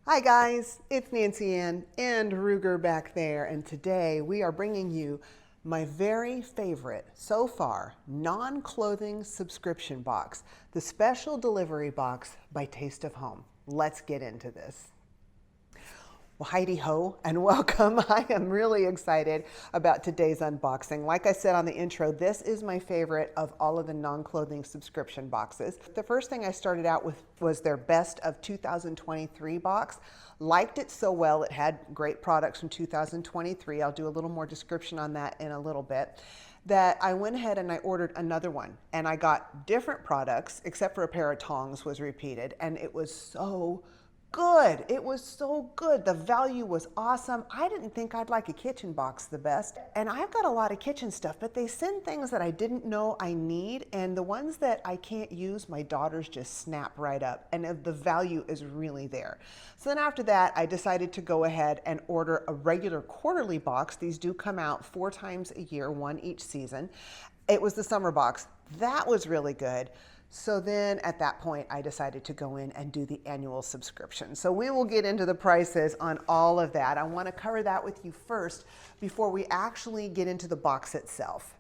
Hi guys, it's Nancy Ann and Ruger back there, and today we are bringing you my very favorite so far non-clothing subscription box, the special delivery box by Taste of Home. Let's get into this. Well, Heidi ho and welcome. I am really excited about today's unboxing. Like I said on the intro, this is my favorite of all of the non-clothing subscription boxes. The first thing I started out with was their best of 2023 box. Liked it so well. It had great products from 2023. I'll do a little more description on that in a little bit. That I went ahead and I ordered another one, and I got different products except for a pair of tongs was repeated, and it was so good. It was so good. The value was awesome. I didn't think I'd like a kitchen box the best. And I've got a lot of kitchen stuff, but they send things that I didn't know I need. And the ones that I can't use, my daughters just snap right up. And the value is really there. So then after that, I decided to go ahead and order a regular quarterly box. These do come out 4 times a year, one each season. It was the summer box. That was really good. So then at that point, I decided to go in and do the annual subscription. So we will get into the prices on all of that. I want to cover that with you first before we actually get into the box itself.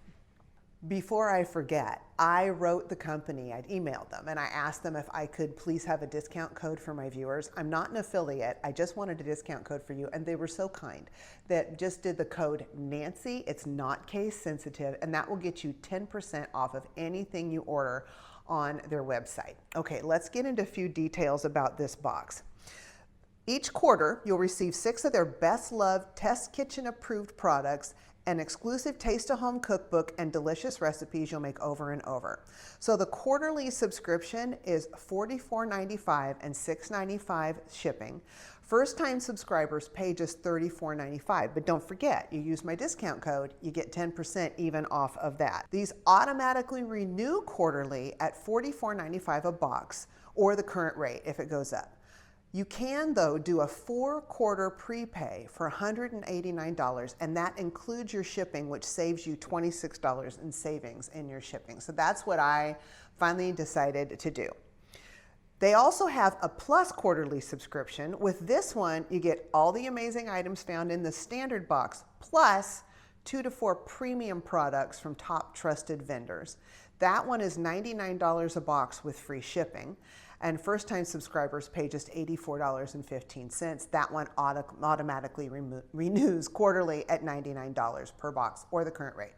Before I forget, I wrote the company, I'd emailed them, and I asked them if I could please have a discount code for my viewers. I'm not an affiliate, I just wanted a discount code for you, and they were so kind that just did the code Nancy. It's not case sensitive, and that will get you 10% off of anything you order on their website. Okay, let's get into a few details about this box. Each quarter, you'll receive 6 of their best loved test kitchen approved products, an exclusive Taste of Home cookbook, and delicious recipes you'll make over and over. So the quarterly subscription is $44.95 and $6.95 shipping. First time subscribers pay just $34.95, but don't forget, you use my discount code, you get 10% even off of that. These automatically renew quarterly at $44.95 a box, or the current rate if it goes up. You can, though, do a 4-quarter prepay for $189, and that includes your shipping, which saves you $26 in savings in your shipping. So that's what I finally decided to do. They also have a plus quarterly subscription. With this one, you get all the amazing items found in the standard box, plus 2 to 4 premium products from top trusted vendors. That one is $99 a box with free shipping. And first-time subscribers pay just $84.15. That one automatically renews quarterly at $99 per box, or the current rate.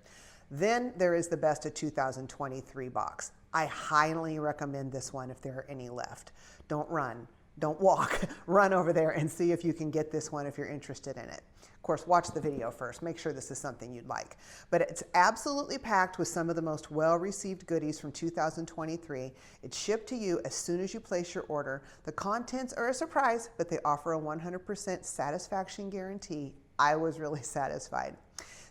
Then there is the best of 2023 box. I highly recommend this one if there are any left. Don't run, don't walk, run over there and see if you can get this one if you're interested in it. Of course, watch the video first. Make sure this is something you'd like. But it's absolutely packed with some of the most well-received goodies from 2023. It's shipped to you as soon as you place your order. The contents are a surprise, but they offer a 100% satisfaction guarantee. I was really satisfied.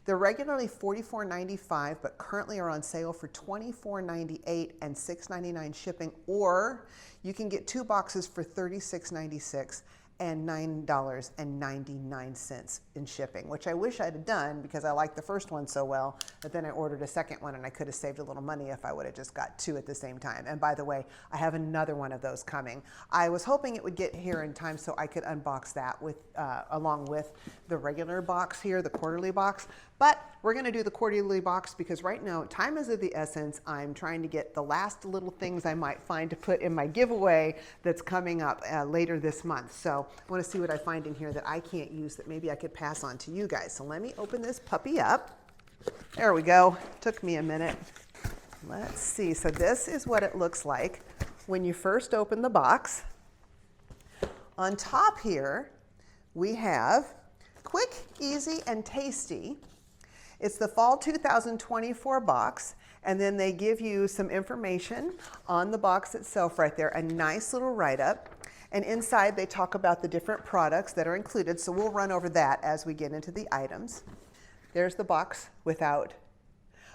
They're regularly $44.95, but currently are on sale for $24.98 and $6.99 shipping, or you can get 2 boxes for $36.96 and $9.99 in shipping, which I wish I'd have done because I liked the first one so well, but then I ordered a second one and I could have saved a little money if I would have just got 2 at the same time. And by the way, I have another one of those coming. I was hoping it would get here in time so I could unbox that with along with the regular box here, the quarterly box. But we're gonna do the quarterly box because right now, time is of the essence. I'm trying to get the last little things I might find to put in my giveaway that's coming up later this month. So I wanna see what I find in here that I can't use that maybe I could pass on to you guys. So let me open this puppy up. There we go, took me a minute. Let's see, so this is what it looks like when you first open the box. On top here, we have Quick, Easy, and Tasty. It's the Fall 2024 box, and then they give you some information on the box itself right there, a nice little write-up. And inside they talk about the different products that are included, so we'll run over that as we get into the items. There's the box without,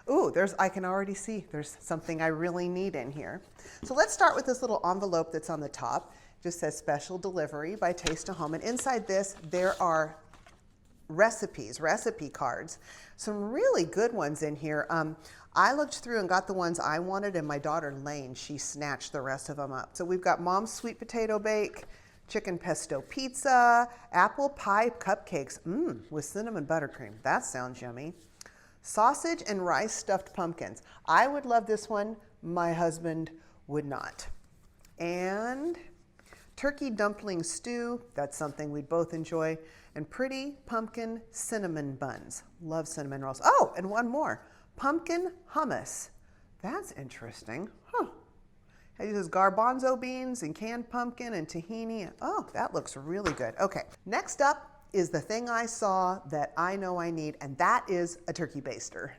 ooh, I can already see there's something I really need in here. So let's start with this little envelope that's on the top. It just says Special Delivery by Taste of Home, and inside this there are recipes, recipe cards, some really good ones in here. I looked through and got the ones I wanted, and my daughter Lane, she snatched the rest of them up. So we've got Mom's Sweet Potato Bake, chicken pesto pizza, apple pie cupcakes, with cinnamon buttercream. That sounds yummy. Sausage and rice stuffed pumpkins. I would love this one. My husband would not. And turkey dumpling stew. That's something we'd both enjoy. And pretty pumpkin cinnamon buns. Love cinnamon rolls. Oh, and one more. Pumpkin hummus. That's interesting. Huh. It uses garbanzo beans and canned pumpkin and tahini. Oh, that looks really good. Okay, next up is the thing I saw that I know I need, and that is a turkey baster.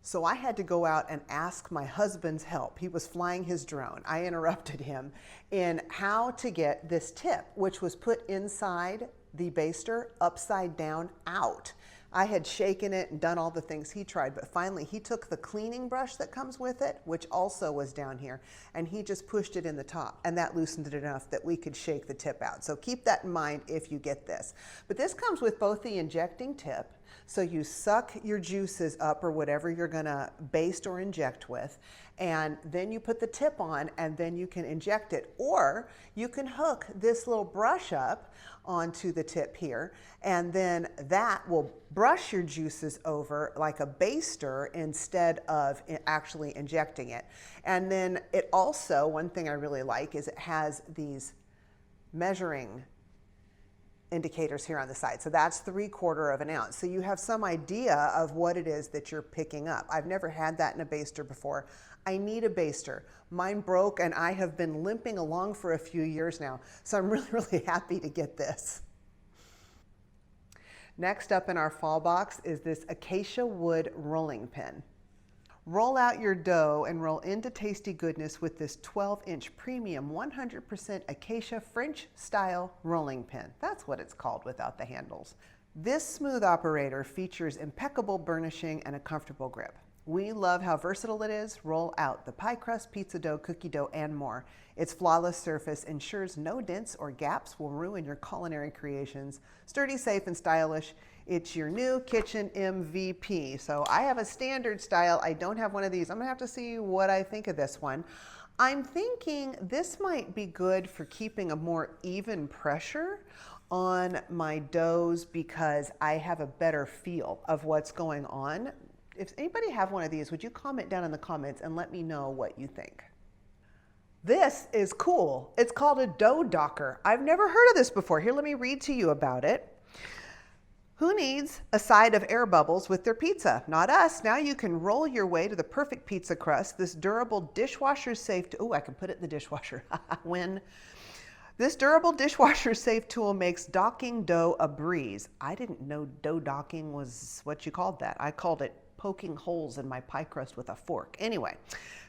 So I had to go out and ask my husband's help. He was flying his drone. I interrupted him in how to get this tip, which was put inside the baster, upside down, out. I had shaken it and done all the things he tried, but finally he took the cleaning brush that comes with it, which also was down here, and he just pushed it in the top, and that loosened it enough that we could shake the tip out. So keep that in mind if you get this. But this comes with both the injecting tip, so you suck your juices up or whatever you're gonna baste or inject with, and then you put the tip on and then you can inject it. Or you can hook this little brush up onto the tip here, and then that will brush your juices over like a baster instead of actually injecting it. And then it also, one thing I really like is it has these measuring indicators here on the side. So that's 3/4 of an ounce. So you have some idea of what it is that you're picking up. I've never had that in a baster before. I need a baster. Mine broke and I have been limping along for a few years now. So I'm really, really happy to get this. Next up in our fall box is this acacia wood rolling pin. Roll out your dough and roll into tasty goodness with this 12-inch premium 100% acacia French style rolling pin. That's what it's called without the handles. This smooth operator features impeccable burnishing and a comfortable grip. We love how versatile it is. Roll out the pie crust, pizza dough, cookie dough, and more. Its flawless surface ensures no dents or gaps will ruin your culinary creations. Sturdy, safe, and stylish. It's your new kitchen MVP. So I have a standard style. I don't have one of these. I'm gonna have to see what I think of this one. I'm thinking this might be good for keeping a more even pressure on my doughs because I have a better feel of what's going on. If anybody have one of these, would you comment down in the comments and let me know what you think? This is cool. It's called a dough docker. I've never heard of this before. Here, let me read to you about it. Who needs a side of air bubbles with their pizza? Not us. Now you can roll your way to the perfect pizza crust. This durable dishwasher safe, I can put it in the dishwasher. This durable dishwasher safe tool makes docking dough a breeze. I didn't know dough docking was what you called that. I called it poking holes in my pie crust with a fork. Anyway,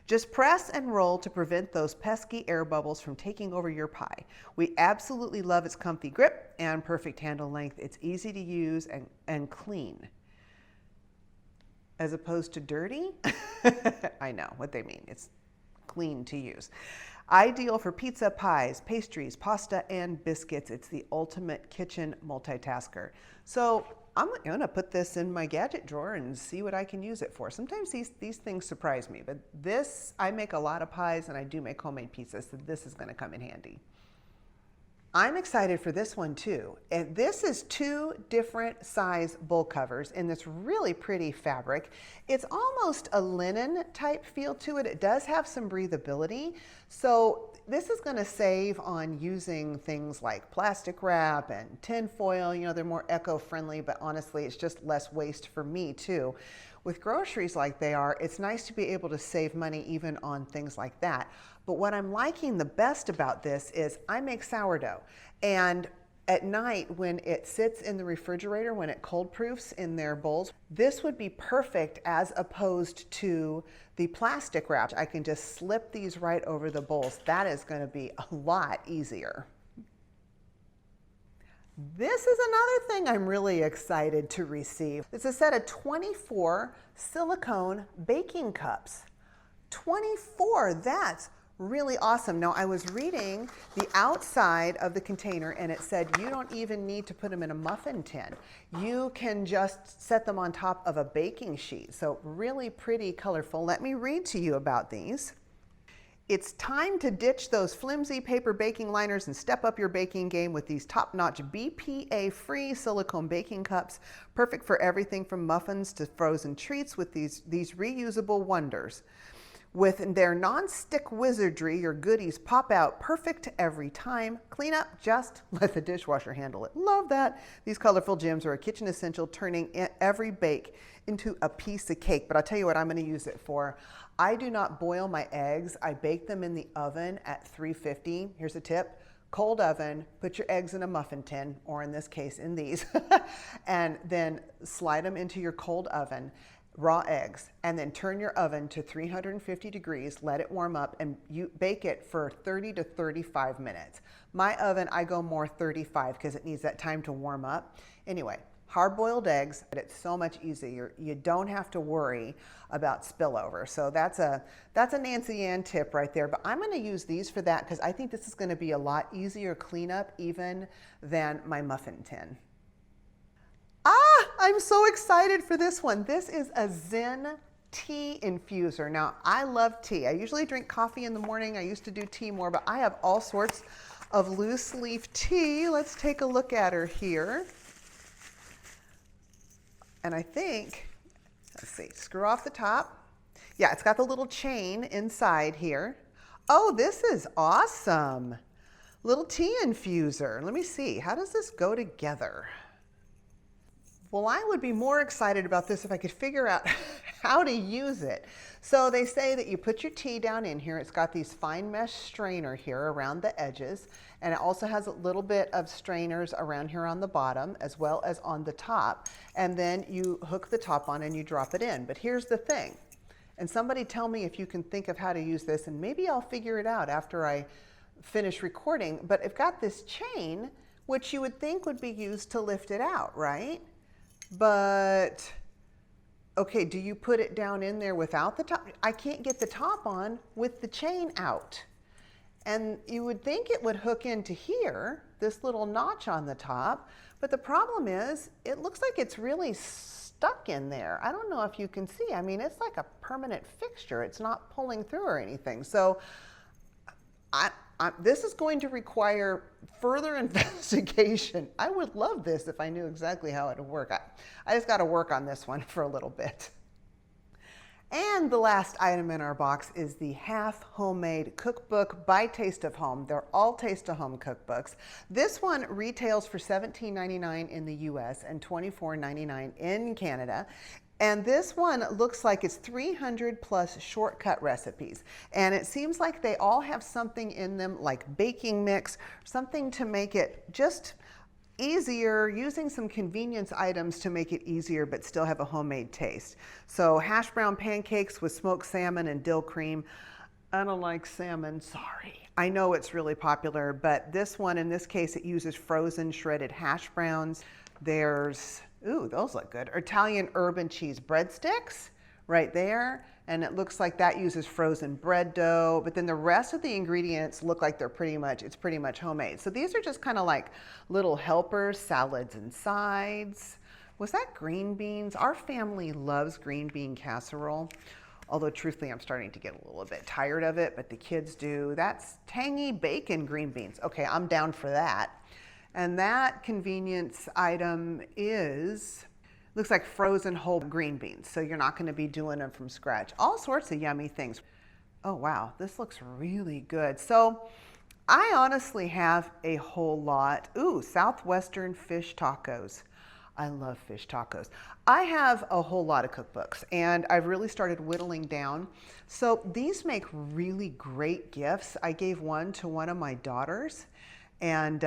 just press and roll to prevent those pesky air bubbles from taking over your pie. We absolutely love its comfy grip and perfect handle length. It's easy to use and clean. As opposed to dirty? I know what they mean. It's clean to use. Ideal for pizza, pies, pastries, pasta, and biscuits. It's the ultimate kitchen multitasker. So I'm gonna put this in my gadget drawer and see what I can use it for. Sometimes these things surprise me, but this, I make a lot of pies and I do make homemade pizzas, so this is gonna come in handy. I'm excited for this one too. And this is 2 different size bowl covers in this really pretty fabric. It's almost a linen type feel to it. It does have some breathability. So this is gonna save on using things like plastic wrap and tin foil. You know, they're more eco-friendly, but honestly, it's just less waste for me too. With groceries like they are, it's nice to be able to save money even on things like that. But what I'm liking the best about this is I make sourdough, and at night when it sits in the refrigerator, when it cold proofs in their bowls, this would be perfect as opposed to the plastic wrap. I can just slip these right over the bowls. That is going to be a lot easier. This is another thing I'm really excited to receive. It's a set of 24 silicone baking cups. 24, that's really awesome. Now I was reading the outside of the container and it said you don't even need to put them in a muffin tin. You can just set them on top of a baking sheet. So really pretty, colorful. Let me read to you about these. It's time to ditch those flimsy paper baking liners and step up your baking game with these top-notch BPA-free silicone baking cups, perfect for everything from muffins to frozen treats with these reusable wonders. With their non-stick wizardry, your goodies pop out perfect every time. Clean up, just let the dishwasher handle it. Love that. These colorful gems are a kitchen essential, turning every bake into a piece of cake. But I'll tell you what I'm going to use it for. I do not boil my eggs. I bake them in the oven at 350. Here's a tip. Cold oven, put your eggs in a muffin tin, or in this case, in these, and then slide them into your cold oven. Raw eggs, and then turn your oven to 350 degrees, let it warm up, and you bake it for 30 to 35 minutes. My oven, I go more 35 because it needs that time to warm up. Anyway, hard-boiled eggs, but it's so much easier. You don't have to worry about spillover. So that's a Nancy Ann tip right there, but I'm gonna use these for that because I think this is gonna be a lot easier cleanup even than my muffin tin. I'm so excited for this one. This is a Zen Tea Infuser. Now, I love tea. I usually drink coffee in the morning. I used to do tea more, but I have all sorts of loose leaf tea. Let's take a look at her here. And I think, let's see, screw off the top. Yeah, it's got the little chain inside here. Oh, this is awesome. Little tea infuser. Let me see, how does this go together? Well, I would be more excited about this if I could figure out how to use it. So they say that you put your tea down in here. It's got these fine mesh strainer here around the edges, and it also has a little bit of strainers around here on the bottom as well as on the top. And then you hook the top on and you drop it in. But here's the thing, and somebody tell me if you can think of how to use this, and maybe I'll figure it out after I finish recording. But it's got this chain, which you would think would be used to lift it out, right? But, okay, do you put it down in there without the top? I can't get the top on with the chain out. And you would think it would hook into here, this little notch on the top, but the problem is it looks like it's really stuck in there. I don't know if you can see. I mean, it's like a permanent fixture. It's not pulling through or anything. So this is going to require further investigation. I would love this if I knew exactly how it would work. I just got to work on this one for a little bit. And the last item in our box is the Half Homemade Cookbook by Taste of Home. They're all Taste of Home cookbooks. This one retails for $17.99 in the US and $24.99 in Canada. And this one looks like it's 300 plus shortcut recipes. And it seems like they all have something in them like baking mix, something to make it just easier, using some convenience items to make it easier but still have a homemade taste. So hash brown pancakes with smoked salmon and dill cream. I don't like salmon, sorry. I know it's really popular, but this one, in this case, it uses frozen shredded hash browns. There's, ooh, those look good. Italian herb and cheese breadsticks right there. And it looks like that uses frozen bread dough, but then the rest of the ingredients look like they're pretty much homemade. So these are just kind of like little helpers, salads and sides. Was that green beans? Our family loves green bean casserole. Although truthfully, I'm starting to get a little bit tired of it, but the kids do. That's tangy bacon green beans. Okay, I'm down for that. And that convenience item is, looks like frozen whole green beans. So you're not going to be doing them from scratch. All sorts of yummy things. Oh, wow, this looks really good. So I honestly have a whole lot. Ooh, Southwestern fish tacos. I love fish tacos. I have a whole lot of cookbooks and I've really started whittling down. So these make really great gifts. I gave one to one of my daughters, and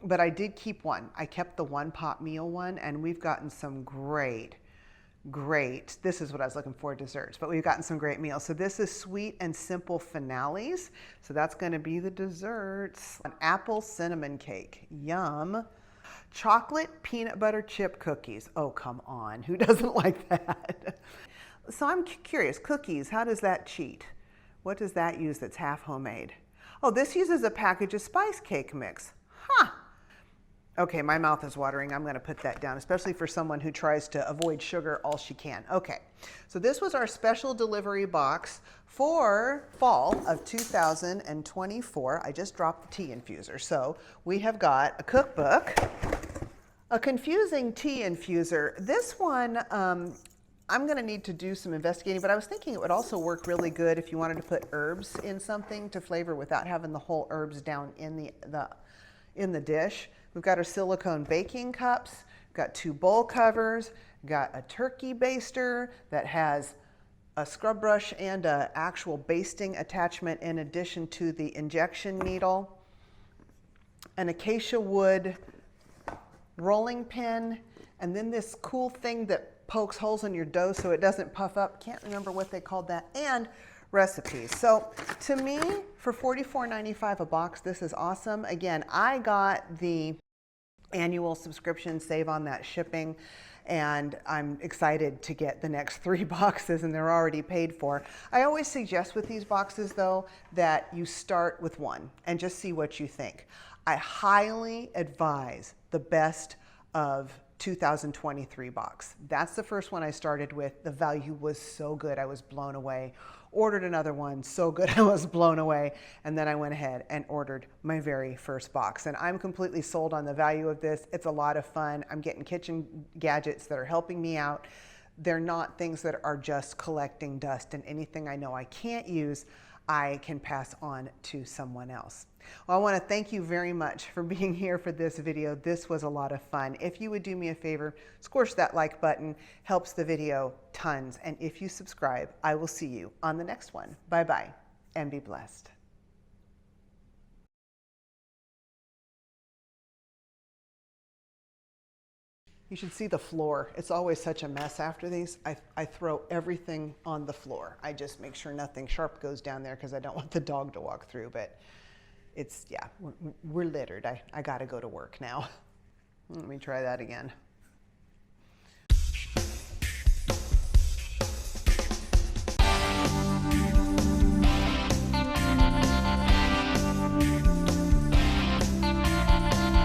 but I did keep one. I kept the one pot meal one, and we've gotten some great, this is what I was looking for, desserts, but we've gotten some great meals. So this is sweet and simple finales. So that's gonna be the desserts. An apple cinnamon cake, yum. Chocolate peanut butter chip cookies. Oh, come on, who doesn't like that? So I'm curious, cookies, how does that cheat? What does that use that's half homemade? Oh, this uses a package of spice cake mix. Huh. Okay, my mouth is watering. I'm going to put that down, especially for someone who tries to avoid sugar all she can. Okay, so this was our special delivery box for fall of 2024. I just dropped the tea infuser. So we have got a cookbook, a confusing tea infuser. This one, I'm going to need to do some investigating, but I was thinking it would also work really good if you wanted to put herbs in something to flavor without having the whole herbs down in the dish. We've got our silicone baking cups, we've got 2 bowl covers, got a turkey baster that has a scrub brush and an actual basting attachment in addition to the injection needle, an acacia wood rolling pin, and then this cool thing that pokes holes in your dough so it doesn't puff up. Can't remember what they called that. And recipes. So to me, for $44.95 a box, this is awesome. Again, I got the annual subscription, save on that shipping, and I'm excited to get the next 3 boxes, and they're already paid for. I always suggest with these boxes, though, that you start with 1 and just see what you think. I highly advise the best of 2023 box. That's the first one I started with. The value was so good, I was blown away. Ordered another one, so good I was blown away. And then I went ahead and ordered my very first box. And I'm completely sold on the value of this. It's a lot of fun. I'm getting kitchen gadgets that are helping me out. They're not things that are just collecting dust, and anything I know I can't use, I can pass on to someone else. Well, I want to thank you very much for being here for this video. This was a lot of fun. If you would do me a favor, squish that like button, helps the video tons. And if you subscribe, I will see you on the next one. Bye-bye, and be blessed. You should see the floor. It's always such a mess after these. I throw everything on the floor. I just make sure nothing sharp goes down there because I don't want the dog to walk through. But it's, yeah, we're littered. I got to go to work now. Let me try that again.